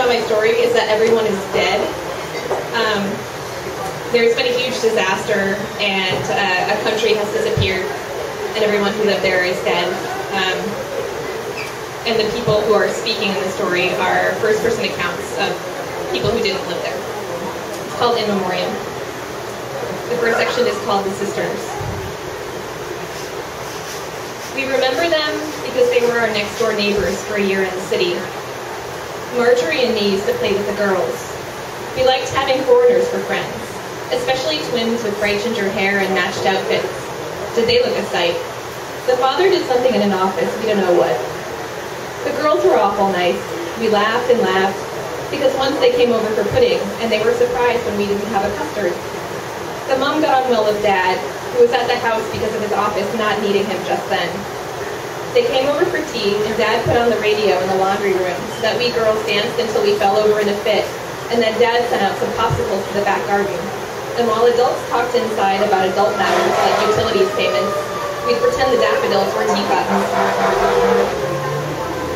about my story is that everyone is dead. There's been a huge disaster, and a country has disappeared, and everyone who lived there is dead. And the people who are speaking in the story are first-person accounts of people who didn't live there. It's called In Memoriam. The first section is called The Sisters. We remember them because they were our next-door neighbors for a year in the city. Marjorie and me used to play with the girls. We liked having foreigners for friends, especially twins with bright ginger hair and matched outfits. Did they look a sight? The father did something in an office, we don't know what. The girls were awful nice. We laughed and laughed, because once they came over for pudding, and they were surprised when we didn't have a custard. The mom got on well with Dad, who was at the house because of his office not needing him just then. They came over for tea, and Dad put on the radio in the laundry room so that we girls danced until we fell over in a fit, and then Dad sent out some popsicles to the back garden. And while adults talked inside about adult matters like utilities payments, we'd pretend the daffodils were teacups.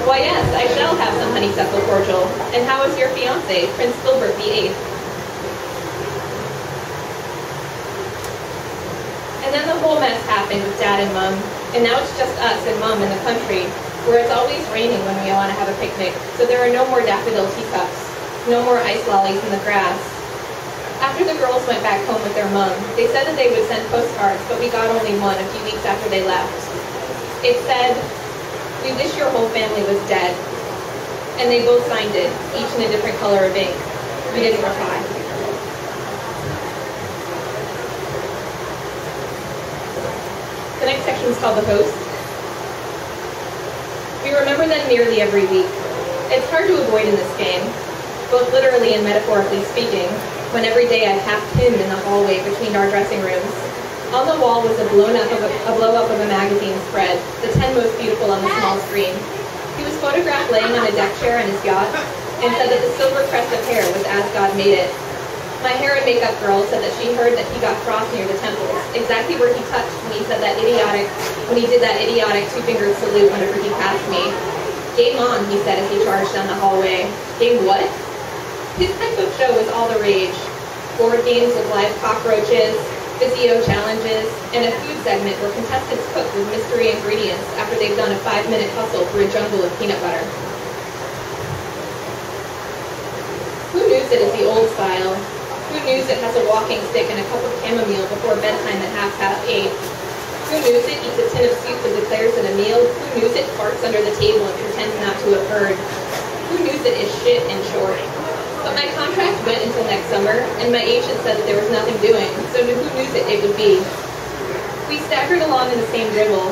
Why yes, I shall have some honeysuckle cordial. And how is your fiancé, Prince Filbert VIII? And then the whole mess happened with Dad and Mom, and now it's just us and Mom in the country, where it's always raining when we want to have a picnic, so there are no more daffodil teacups, no more ice lollies in the grass. After the girls went back home with their mom, they said that they would send postcards, but we got only one a few weeks after they left. It said, "We wish your whole family was dead." And they both signed it, each in a different color of ink. We didn't reply. The next section is called The Host. We remember them nearly every week. It's hard to avoid in this game, both literally and metaphorically speaking, when every day I passed him in the hallway between our dressing rooms. On the wall was a blow-up of a magazine spread, the 10 most beautiful on the small screen. He was photographed laying on a deck chair in his yacht, and said that the silver crest of hair was as God made it. My hair and makeup girl said that she heard that he got frost near the temples, exactly where he touched when he did that idiotic two-fingered salute whenever he passed me. "Game on," he said as he charged down the hallway. Game what? His type of show was all the rage. Board games with live cockroaches, physio challenges, and a food segment where contestants cook with mystery ingredients after they've done a 5-minute hustle through a jungle of peanut butter. Who News It is the old style. Who News It has a walking stick and a cup of chamomile before bedtime at 8:30. Who News It eats a tin of soup and declares it a meal. Who News It farts under the table and pretends not to have heard. Who News It is shit, in short. But my contract went until next summer, and my agent said that there was nothing doing, so who knew it would be. We staggered along in the same dribble.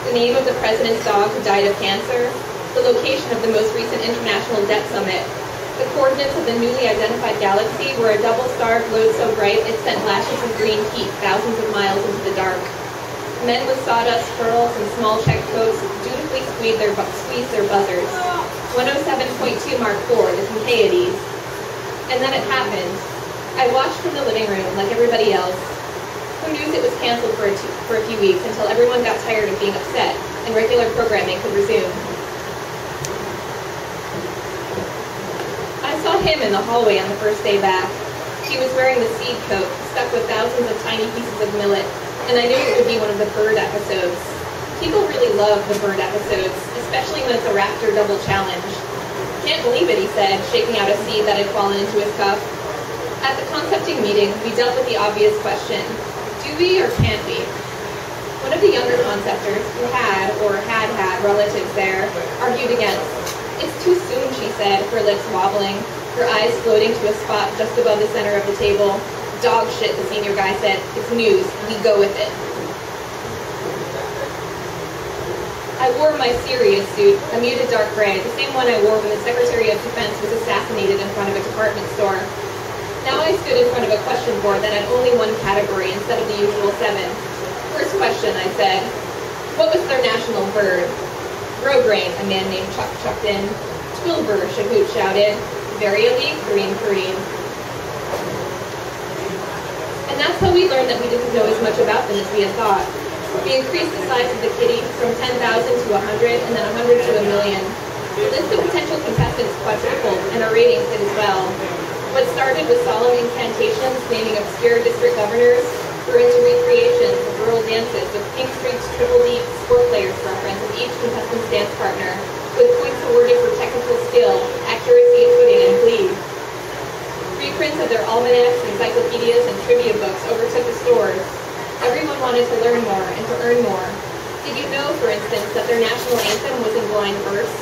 The name of the president's dog who died of cancer, the location of the most recent International Debt Summit, the coordinates of the newly identified galaxy where a double star glowed so bright it sent lashes of green heat thousands of miles into the dark. Men with sawdust curls and small check coats dutifully squeezed their buzzers. 107.2 Mark IV, the Compleiades. And then it happened. I watched from the living room like everybody else. Who News It was canceled for a few weeks until everyone got tired of being upset and regular programming could resume. I saw him in the hallway on the first day back. He was wearing the seed coat, stuck with thousands of tiny pieces of millet, and I knew it would be one of the bird episodes. People really love the bird episodes, especially when it's a raptor double challenge. "Can't believe it," he said, shaking out a seed that had fallen into his cup. At the concepting meeting, we dealt with the obvious question, do we or can't we? One of the younger conceptors, who had relatives there, argued against. "It's too soon," she said, her lips wobbling, her eyes floating to a spot just above the center of the table. "Dog shit," the senior guy said. "It's news. We go with it." I wore my serious suit, a muted dark gray, the same one I wore when the Secretary of Defense was assassinated in front of a department store. Now I stood in front of a question board that had only one category instead of the usual 7. "First question," I said. "What was their national bird?" "Grosgrain," a man named Chuck chucked in. "Twilbur," Shahoot shouted. "Varially, Kareem Kareem." And that's how we learned that we didn't know as much about them as we had thought. We increased the size of the kitty from 10,000 to 100, and then 100 to 1,000,000. The list of potential contestants quadrupled, and our our ratings did as well. What started with solemn incantations naming obscure district governors grew into recreations of rural dances with King Street's Triple D sport players reference of each contestant's dance partner, with points awarded for technical skill, accuracy of footing, and glee. Reprints of their almanacs, encyclopedias, and trivia books overtook the stores. Everyone wanted to learn more and to earn more. Did you know, for instance, that their national anthem was in blind verse?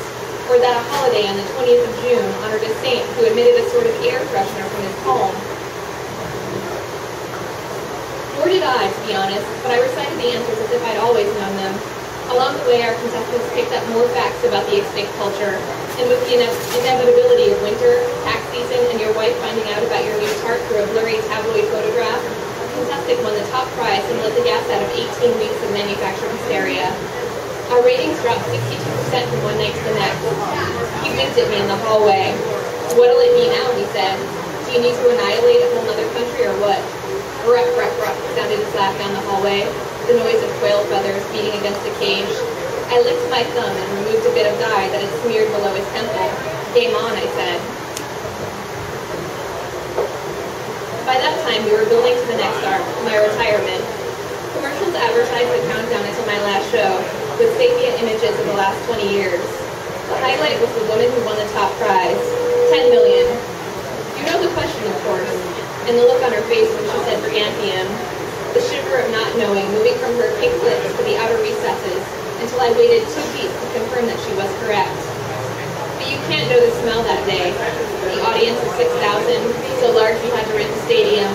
Or that a holiday on the 20th of June honored a saint who emitted a sort of air freshener from his palm? Nor did I, to be honest, but I recited the answers as if I'd always known them. Along the way, our contestants picked up more facts about the extinct culture, and with the inevitability of winter, tax season, and your wife finding out about your new tart through a blurry tabloid photograph, the contestant won the top prize and let the gas out of 18 weeks of manufactured hysteria. Our ratings dropped 62% from one night to the next. He winked at me in the hallway. "What'll it be now?" he said. "Do you need to annihilate a whole other country or what?" "Ruff, ruff, ruff," sounded his laugh down the hallway, the noise of quail feathers beating against a cage. I licked my thumb and removed a bit of dye that had smeared below his temple. "Game on," I said. By that time, we were building to the next arc, my retirement. Commercials advertised the countdown until my last show, with sepia images of the last 20 years. The highlight was the woman who won the top prize, 10 million. You know the question, of course, and the look on her face when she said Briganthium, the shiver of not knowing moving from her pink lips to the outer recesses until I waited 2 beats to confirm that she was correct. But you can't know the smell that day. The audience of 6,000, so large you had to rent the stadium.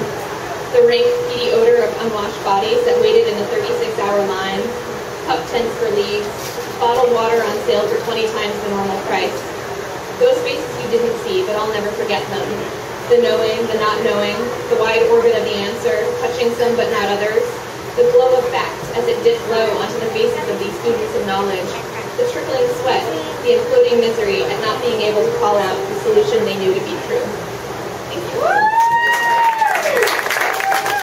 The rank, peaty odor of unwashed bodies that waited in the 36-hour line. Cup tents for leagues, bottled water on sale for 20 times the normal price. Those faces you didn't see, but I'll never forget them. The knowing, the not knowing, the wide orbit of the answer, touching some but not others. The glow of fact as it dipped low onto the faces of these students of knowledge. The trickling sweat, the imploding misery at not being able to call out the solution they knew to be true. Thank you.